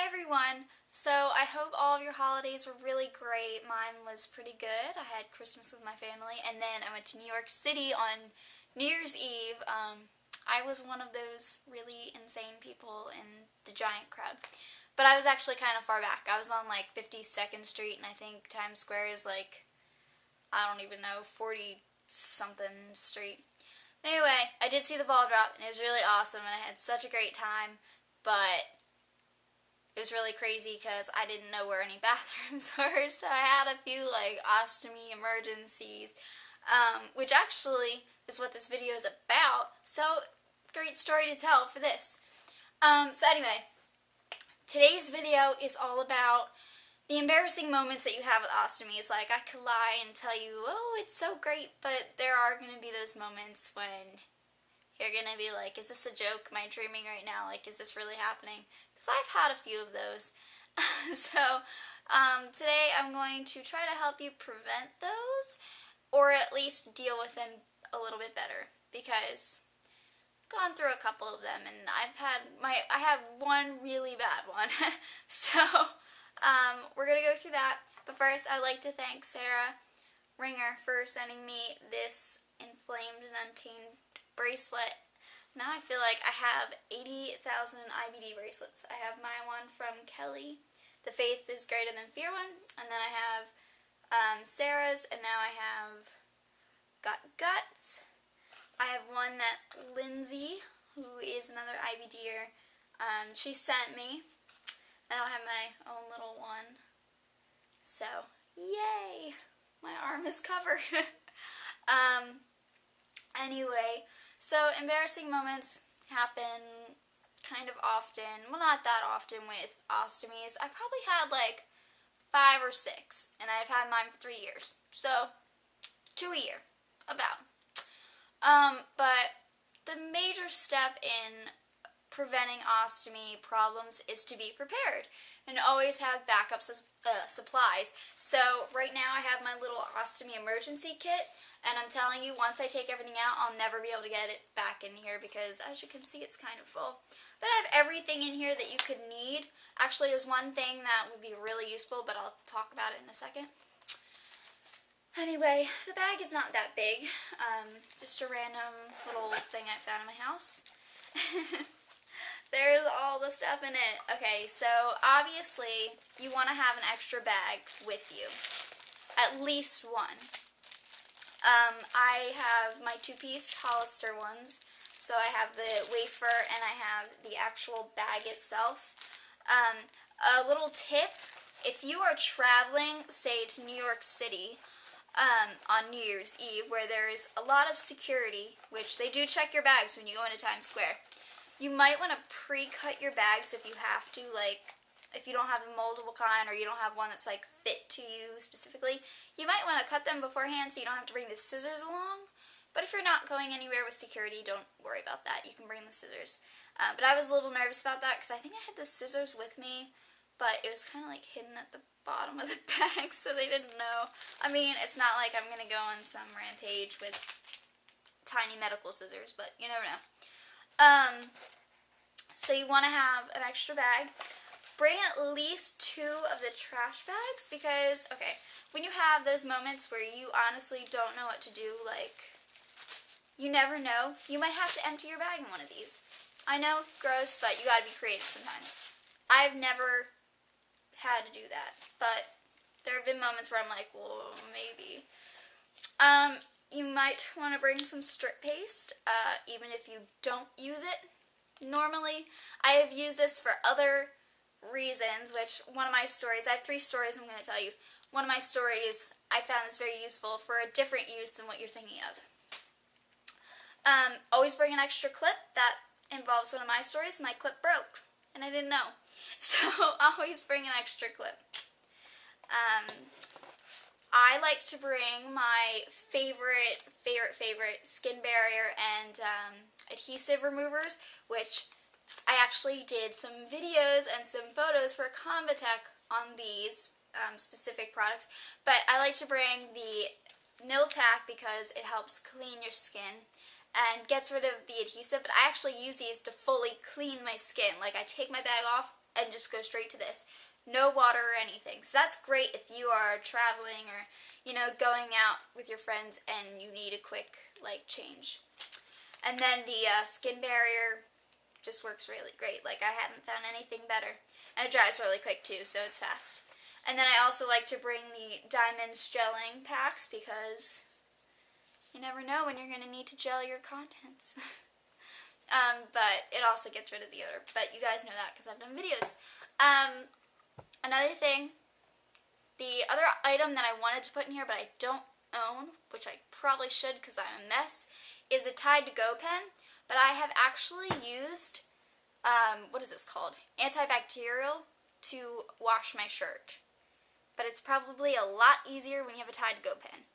everyone! So I hope all of your holidays were really great. Mine was pretty good. I had Christmas with my family, and then I went to New York City on New Year's Eve. I was one of those really insane people in the giant crowd. But I was actually kind of far back. I was on like 52nd Street, and I think Times Square is like, I don't even know, 40 something street. Anyway, I did see the ball drop, and it was really awesome, and I had such a great time, but it was really crazy because I didn't know where any bathrooms were, so I had a few like ostomy emergencies, which actually is what this video is about, so great story to tell for this. So anyway, today's video is all about the embarrassing moments that you have with ostomies. Like, I could lie and tell you, oh, it's so great, but there are going to be those moments when you're going to be like, is this a joke? Am I dreaming right now? Like, is this really happening? Because I've had a few of those. Today I'm going to try to help you prevent those, or at least deal with them a little bit better, because I've gone through a couple of them, and I have one really bad one. So we're going to go through that, but first I'd like to thank Sarah Ringer for sending me this inflamed and untamed bracelet. Now I feel like I have 80,000 IBD bracelets. I have my one from Kelly, the Faith is Greater Than Fear one, and then I have Sarah's, and now I have Got Guts. I have one that Lindsay, who is another IBDer, she sent me. And I'll have my own little one. So, yay! My arm is covered. Anyway, so embarrassing moments happen kind of often. Well, not that often with ostomies. I probably had like 5 or 6, and I've had mine for 3 years. So, 2 a year, about. But the major step in preventing ostomy problems is to be prepared and always have backups of supplies. So right now I have my little ostomy emergency kit, and I'm telling you, once I take everything out, I'll never be able to get it back in here because, as you can see, it's kind of full. But I have everything in here that you could need. Actually, there's one thing that would be really useful, but I'll talk about it in a second. Anyway, the bag is not that big. Just a random little thing I found in my house. There's all the stuff in it. Okay, so obviously you want to have an extra bag with you. At least one. I have my 2-piece Hollister ones. So I have the wafer and I have the actual bag itself. A little tip, if you are traveling, say to New York City, on New Year's Eve, where there is a lot of security, which they do check your bags when you go into Times Square, you might want to pre-cut your bags if you have to, like, if you don't have a moldable kind or you don't have one that's, like, fit to you specifically. You might want to cut them beforehand so you don't have to bring the scissors along. But if you're not going anywhere with security, don't worry about that. You can bring the scissors. But I was a little nervous about that because I think I had the scissors with me, but it was kind of, like, hidden at the bottom of the bag, so they didn't know. I mean, it's not like I'm going to go on some rampage with tiny medical scissors, but you never know. So you want to have an extra bag. Bring at least 2 of the trash bags because, okay, when you have those moments where you honestly don't know what to do, like, you never know, you might have to empty your bag in one of these. I know, gross, but you gotta be creative sometimes. I've never had to do that, but there have been moments where I'm like, well, maybe. You might want to bring some strip paste, even if you don't use it normally. I have used this for other reasons, which one of my stories, I have 3 stories I'm going to tell you. One of my stories, I found this very useful for a different use than what you're thinking of. Always bring an extra clip. That involves one of my stories. My clip broke, and I didn't know. So always bring an extra clip. I like to bring my favorite skin barrier and adhesive removers, which I actually did some videos and some photos for Convatec on these specific products. But I like to bring the Nil Tack because it helps clean your skin and gets rid of the adhesive. But I actually use these to fully clean my skin. Like, I take my bag off, and just go straight to this. No water or anything. So that's great if you are traveling or, going out with your friends and you need a quick, change. And then the skin barrier just works really great. I haven't found anything better. And it dries really quick too, so it's fast. And then I also like to bring the Diamonds gelling packs because you never know when you're going to need to gel your contents. But it also gets rid of the odor. But you guys know that because I've done videos. Another thing, the other item that I wanted to put in here but I don't own, which I probably should because I'm a mess, is a Tide to Go pen. But I have actually used, what is this called? Antibacterial to wash my shirt. But it's probably a lot easier when you have a Tide to Go pen.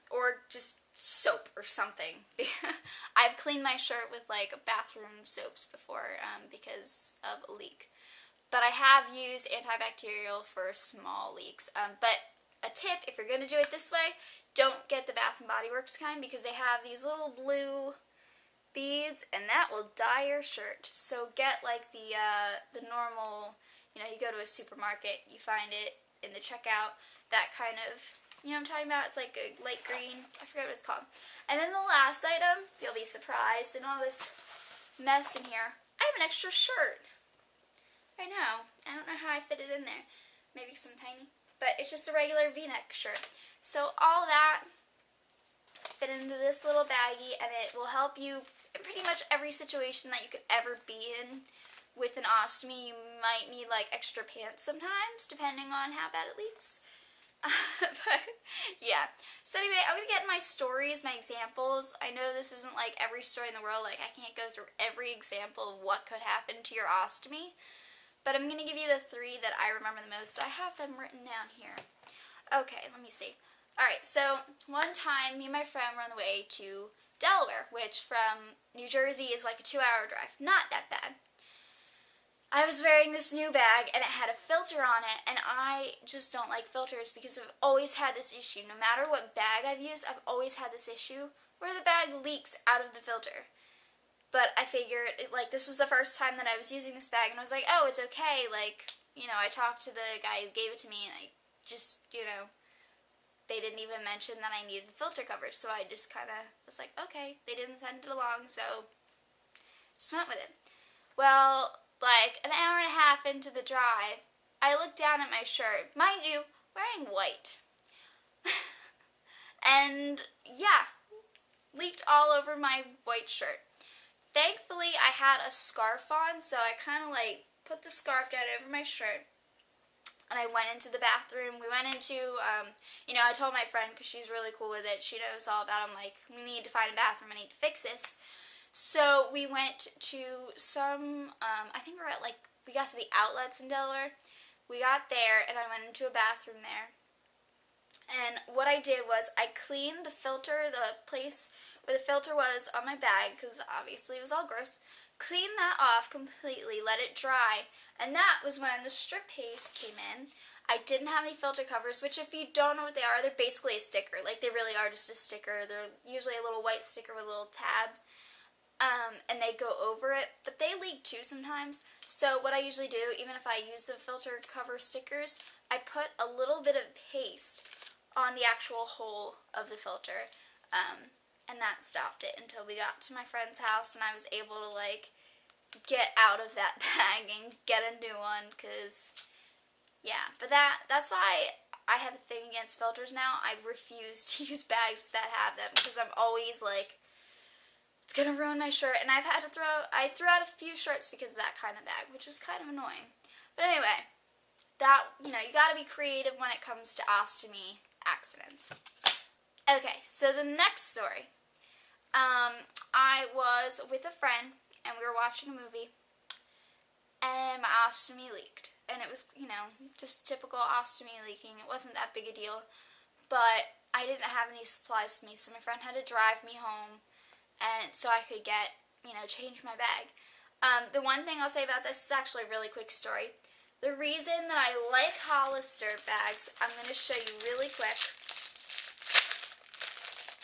Or just soap or something. I've cleaned my shirt with bathroom soaps before because of a leak. But I have used antibacterial for small leaks. But a tip, if you're going to do it this way, don't get the Bath & Body Works kind because they have these little blue beads and that will dye your shirt. So get the normal, you go to a supermarket, you find it in the checkout, that kind of, you know what I'm talking about? It's like a light green, I forget what it's called. And then the last item, you'll be surprised in all this mess in here, I have an extra shirt. I know, I don't know how I fit it in there. Maybe because I'm tiny. But it's just a regular V-neck shirt. So all that fit into this little baggie and it will help you in pretty much every situation that you could ever be in. With an ostomy, you might need extra pants sometimes, depending on how bad it leaks. But yeah. So anyway, I'm going to get my stories, my examples. I know this isn't every story in the world. I can't go through every example of what could happen to your ostomy. But I'm going to give you the 3 that I remember the most. I have them written down here. Okay, let me see. Alright, so one time me and my friend were on the way to Delaware, which from New Jersey is a 2-hour drive. Not that bad. I was wearing this new bag and it had a filter on it and I just don't like filters because I've always had this issue. No matter what bag I've used, I've always had this issue where the bag leaks out of the filter. But I figured, this was the first time that I was using this bag, and I was like, oh, it's okay, I talked to the guy who gave it to me, and I just, they didn't even mention that I needed filter covers, so I just kind of was like, okay, they didn't send it along, so just went with it. Well, an hour and a half into the drive, I looked down at my shirt, mind you, wearing white, and, yeah, leaked all over my white shirt. Thankfully, I had a scarf on, so I kind of put the scarf down over my shirt, and I went into the bathroom. We went into, I told my friend, because she's really cool with it, she knows all about it, I'm like, we need to find a bathroom, I need to fix this. So we went to some, I think we got to the outlets in Delaware. We got there, and I went into a bathroom there. And what I did was I cleaned the filter, the place where the filter was on my bag, because obviously it was all gross. Cleaned that off completely, let it dry, and that was when the strip paste came in. I didn't have any filter covers, which if you don't know what they are, they're basically a sticker. They really are just a sticker. They're usually a little white sticker with a little tab. And they go over it, but they leak too sometimes. So what I usually do, even if I use the filter cover stickers, I put a little bit of paste on the actual hole of the filter, and that stopped it until we got to my friend's house and I was able to get out of that bag and get a new one, because yeah, but that's why I have a thing against filters now. I refuse to use bags that have them because I'm always it's gonna ruin my shirt, and I threw out a few shirts because of that kind of bag, which was kind of annoying. But anyway, you gotta be creative when it comes to ostomy accidents. Okay, so the next story. I was with a friend, and we were watching a movie, and my ostomy leaked. And it was, just typical ostomy leaking. It wasn't that big a deal, but I didn't have any supplies with me, so my friend had to drive me home, and so I could get, change my bag. The one thing I'll say about this is actually a really quick story. The reason that I like Hollister bags, I'm going to show you really quick,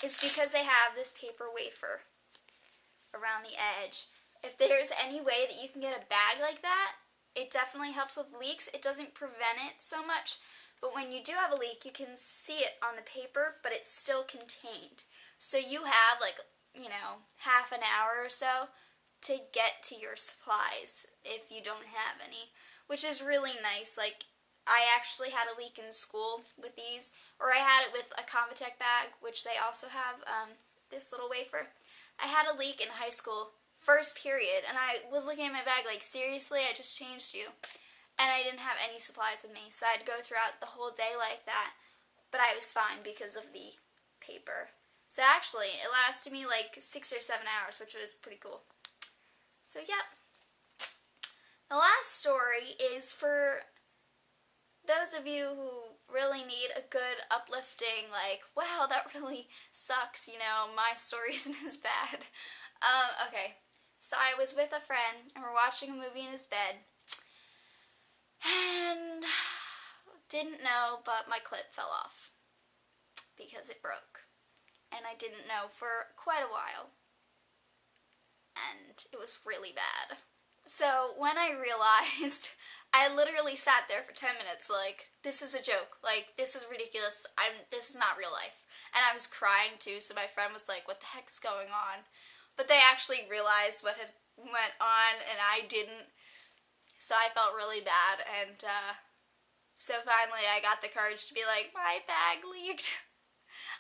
is because they have this paper wafer around the edge. If there's any way that you can get a bag like that, it definitely helps with leaks. It doesn't prevent it so much, but when you do have a leak, you can see it on the paper, but it's still contained. So you have like, half an hour or so to get to your supplies if you don't have any, which is really nice. Like, I actually had a leak in school with these, or I had it with a Convatec bag, which they also have this little wafer. I had a leak in high school, first period, and I was looking at my bag like, seriously, I just changed you. And I didn't have any supplies with me, so I had to go throughout the whole day like that. But I was fine because of the paper. So actually, it lasted me like 6 or 7 hours, which was pretty cool. So yeah. The last story is for those of you who really need a good uplifting, like, wow, that really sucks, my story isn't as bad. Okay. So I was with a friend, and we're watching a movie in his bed, and didn't know, but my clip fell off because it broke. And I didn't know for quite a while. And it was really bad. So when I realized, I literally sat there for 10 minutes like, this is a joke. Like, this is ridiculous. This is not real life. And I was crying too, so my friend was like, what the heck's going on? But they actually realized what had went on, and I didn't. So I felt really bad, and so finally I got the courage to be like, my bag leaked.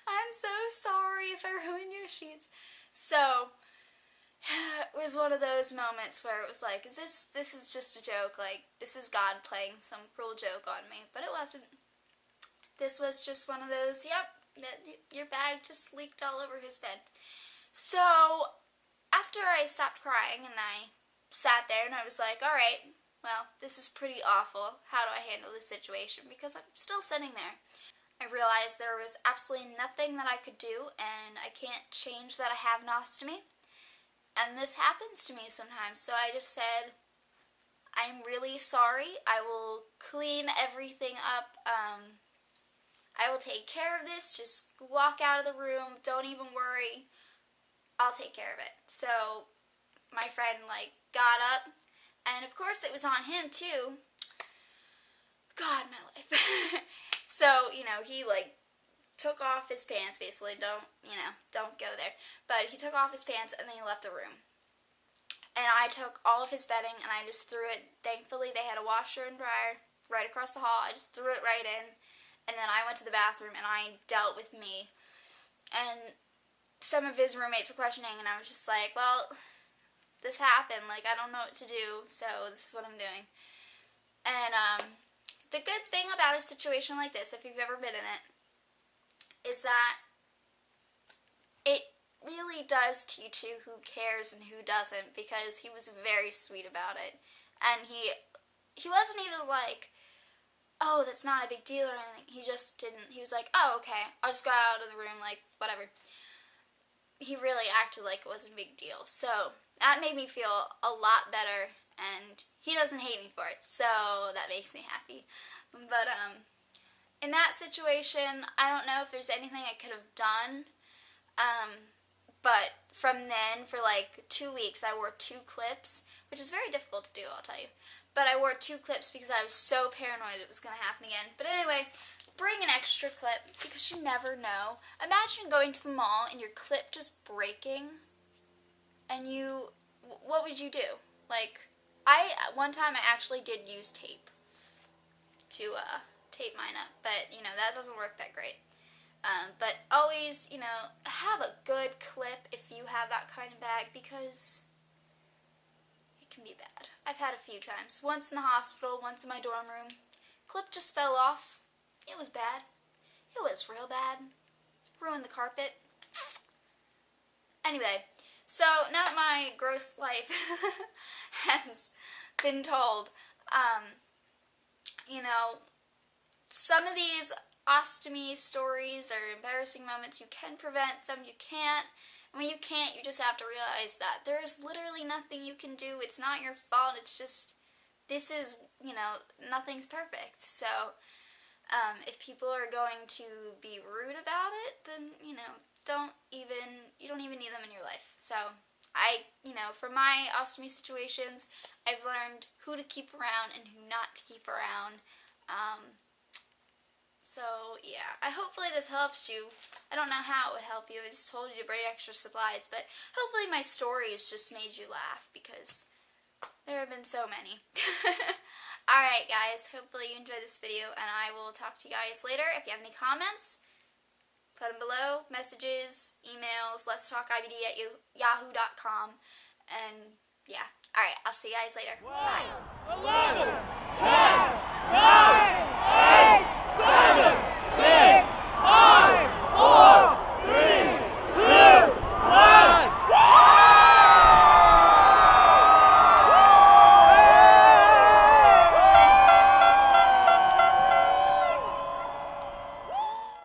I'm so sorry if I ruined your sheets. So it was one of those moments where it was like, this is just a joke, like, this is God playing some cruel joke on me, but it wasn't. This was just one of those, yep, your bag just leaked all over his bed. So after I stopped crying and I sat there and I was like, alright, well, this is pretty awful. How do I handle this situation? Because I'm still sitting there. I realized there was absolutely nothing that I could do, and I can't change that I have an ostomy. And this happens to me sometimes, so I just said, I'm really sorry. I will clean everything up. I will take care of this. Just walk out of the room. Don't even worry. I'll take care of it. So my friend, got up. And of course it was on him, too. God, my life. So, he, took off his pants, basically. Don't go there. But he took off his pants and then he left the room. And I took all of his bedding and I just threw it. Thankfully, they had a washer and dryer right across the hall. I just threw it right in. And then I went to the bathroom and I dealt with me. And some of his roommates were questioning, and I was just like, well, this happened. I don't know what to do, so this is what I'm doing. And the good thing about a situation like this, if you've ever been in it, is that it really does teach you who cares and who doesn't, because he was very sweet about it. And he wasn't even like, oh, that's not a big deal or anything. He just didn't. He was like, oh, okay, I'll just go out of the room, whatever. He really acted like it wasn't a big deal. So that made me feel a lot better, and he doesn't hate me for it, so that makes me happy. But in that situation, I don't know if there's anything I could have done. But from then, for 2 weeks, I wore 2 clips, which is very difficult to do, I'll tell you. But I wore 2 clips because I was so paranoid it was going to happen again. But anyway, bring an extra clip because you never know. Imagine going to the mall and your clip just breaking, and what would you do? One time I actually did use tape to tape mine up, but, that doesn't work that great. But always, have a good clip if you have that kind of bag, because it can be bad. I've had a few times. Once in the hospital, once in my dorm room. Clip just fell off. It was bad. It was real bad. Ruined the carpet. Anyway, so now that my gross life has been told, some of these ostomy stories or embarrassing moments you can prevent, some you can't. And when you can't, you just have to realize that there's literally nothing you can do. It's not your fault. It's just, nothing's perfect. So, if people are going to be rude about it, then, you don't even need them in your life. So, For my ostomy situations, I've learned who to keep around and who not to keep around. So, yeah, hopefully this helps you. I don't know how it would help you. I just told you to bring extra supplies, but hopefully my stories just made you laugh, because there have been so many. Alright, guys, hopefully you enjoyed this video, and I will talk to you guys later. If you have any comments, put them below. Messages, emails, letstalkibd@yahoo.com. And, yeah. Alright, I'll see you guys later. Bye. 11, 10, 9,